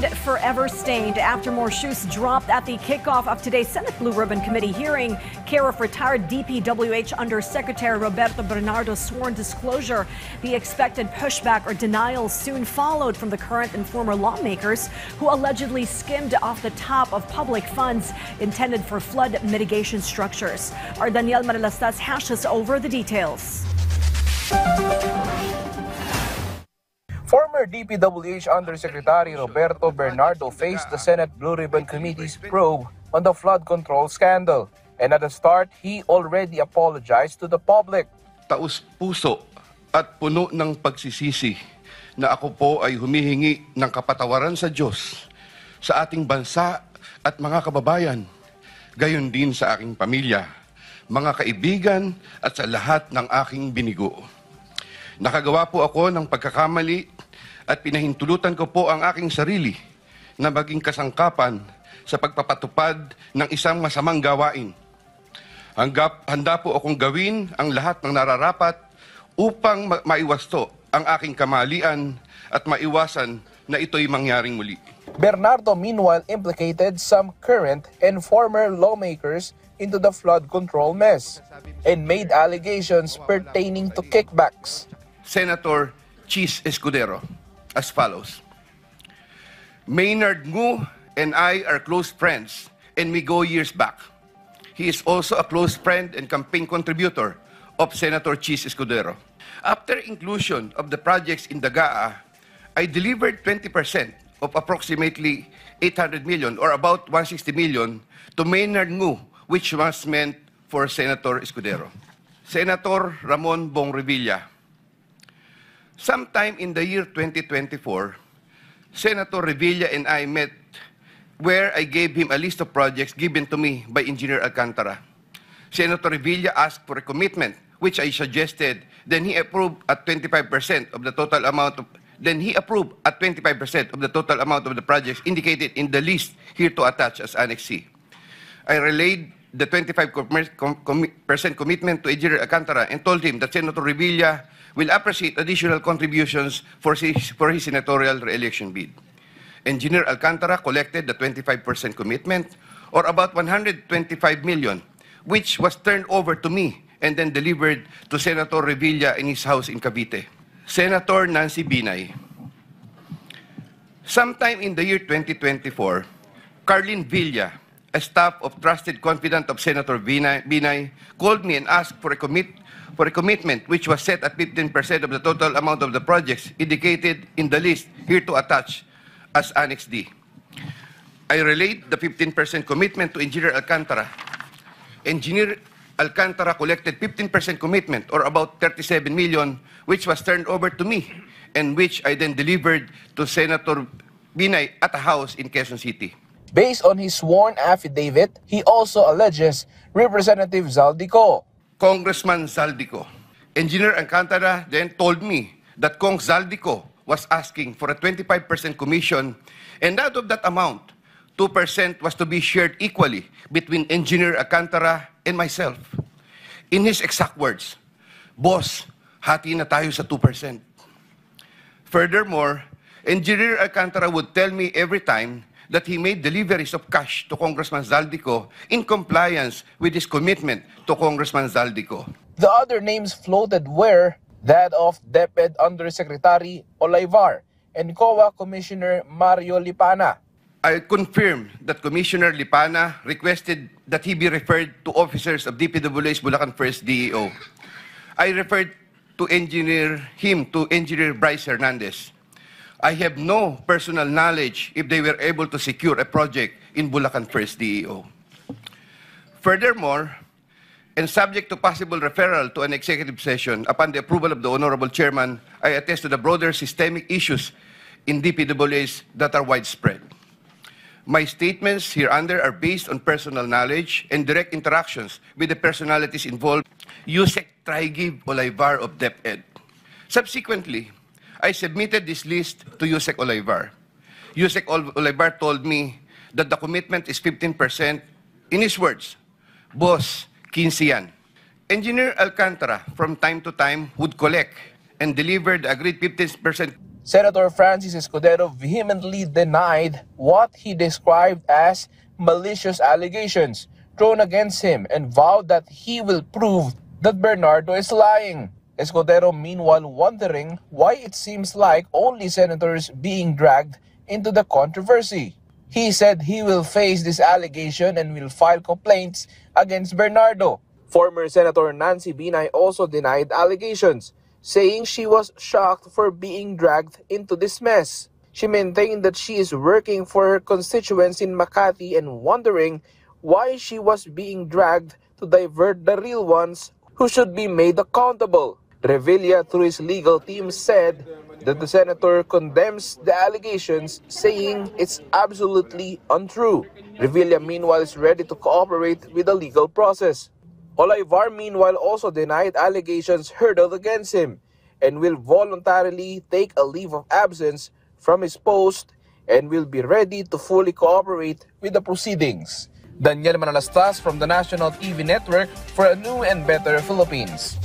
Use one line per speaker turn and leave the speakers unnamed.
and forever stained after more shoes dropped at the kickoff of today's Senate Blue Ribbon Committee hearing. Care of retired DPWH Undersecretary Roberto Bernardo's sworn disclosure. The expected pushback or denial soon followed from the current and former lawmakers who allegedly skimmed off the top of public funds intended for flood mitigation structures. Our Daniel Marilastas hashes over the details.
Former DPWH Undersecretary Roberto Bernardo faced the Senate Blue Ribbon Committee's probe on the flood control scandal. And at the start, he already apologized to the public.
Taus-puso at puno ng pagsisisi na ako po ay humihingi ng kapatawaran sa Diyos, sa ating bansa at mga kababayan, gayon din sa aking pamilya, mga kaibigan at sa lahat ng aking binigo. Nakagawa po ako ng pagkakamali at pinahintulutan ko po ang aking sarili na maging kasangkapan sa pagpapatupad ng isang masamang gawain. Handa po akong gawin ang lahat ng nararapat upang maiwasto ang aking kamalian at maiwasan na ito'y mangyaring muli.
Bernardo meanwhile implicated some current and former lawmakers into the flood control mess and made allegations pertaining to kickbacks.
Senator Chis Escudero as follows. Maynard Ngu and I are close friends and we go years back. He is also a close friend and campaign contributor of Senator Chis Escudero. After inclusion of the projects in the GAA, I delivered 20% of approximately 800 million or about 160 million to Maynard Ngu, which was meant for Senator Escudero. Senator Ramon Bong Revilla. Sometime in the year 2024, Senator Revilla and I met where I gave him a list of projects given to me by Engineer Alcantara. Senator Revilla asked for a commitment, which I suggested. Then he approved at 25% of the total amount of the projects indicated in the list here to attach as Annex C. I relayed the 25% commitment to Engineer Alcantara and told him that Senator Revilla will appreciate additional contributions for his senatorial re-election bid. Engineer Alcantara collected the 25% commitment, or about 125 million, which was turned over to me and then delivered to Senator Revilla in his house in Cavite. Senator Nancy Binay. Sometime in the year 2024, Carlin Villa, a staff of trusted confidant of Senator Binay, called me and asked for a commitment which was set at 15% of the total amount of the projects indicated in the list here to attach as Annex D. I relayed the 15% commitment to Engineer Alcantara. Engineer Alcantara collected 15% commitment or about 37 million, which was turned over to me and which I then delivered to Senator Binay at a house in Quezon City.
Based on his sworn affidavit, he also alleges Representative Zaldico.
Congressman Zaldico. Engineer Alcantara then told me that Cong Zaldico was asking for a 25% commission, and out of that amount, 2% was to be shared equally between Engineer Alcantara and myself. In his exact words, "Boss, hati na tayo sa 2%. Furthermore, Engineer Alcantara would tell me every time that he made deliveries of cash to Congressman Zaldico in compliance with his commitment to Congressman Zaldico.
The other names floated were that of DepEd Undersecretary Olaivar and COA Commissioner Mario Lipana.
I confirm that Commissioner Lipana requested that he be referred to officers of DPWH Bulacan 1st DEO. I referred to Engineer Bryce Hernandez. I have no personal knowledge if they were able to secure a project in Bulacan 1st DEO. Furthermore, and subject to possible referral to an executive session upon the approval of the Honorable Chairman, I attest to the broader systemic issues in DPWH that are widespread. My statements hereunder are based on personal knowledge and direct interactions with the personalities involved. Yusek Traigib Olaivar of DepEd. Subsequently, I submitted this list to Yusek Olaivar. Yusek Olaivar told me that the commitment is 15%. In his words, "Boss, 15 yan." Engineer Alcantara from time to time would collect and deliver the agreed 15%
Senator Francis Escudero vehemently denied what he described as malicious allegations thrown against him and vowed that he will prove that Bernardo is lying. Escudero meanwhile wondering why it seems like only senators being dragged into the controversy. He said he will face this allegation and will file complaints against Bernardo. Former Senator Nancy Binay also denied allegations, saying she was shocked for being dragged into this mess. She maintained that she is working for her constituents in Makati and wondering why she was being dragged to divert the real ones who should be made accountable. Revilla, through his legal team, said that the senator condemns the allegations, saying it's absolutely untrue. Revilla, meanwhile, is ready to cooperate with the legal process. Olayvar, meanwhile, also denied allegations hurled against him and will voluntarily take a leave of absence from his post and will be ready to fully cooperate with the proceedings. Daniel Manalastas from the National TV Network for a new and better Philippines.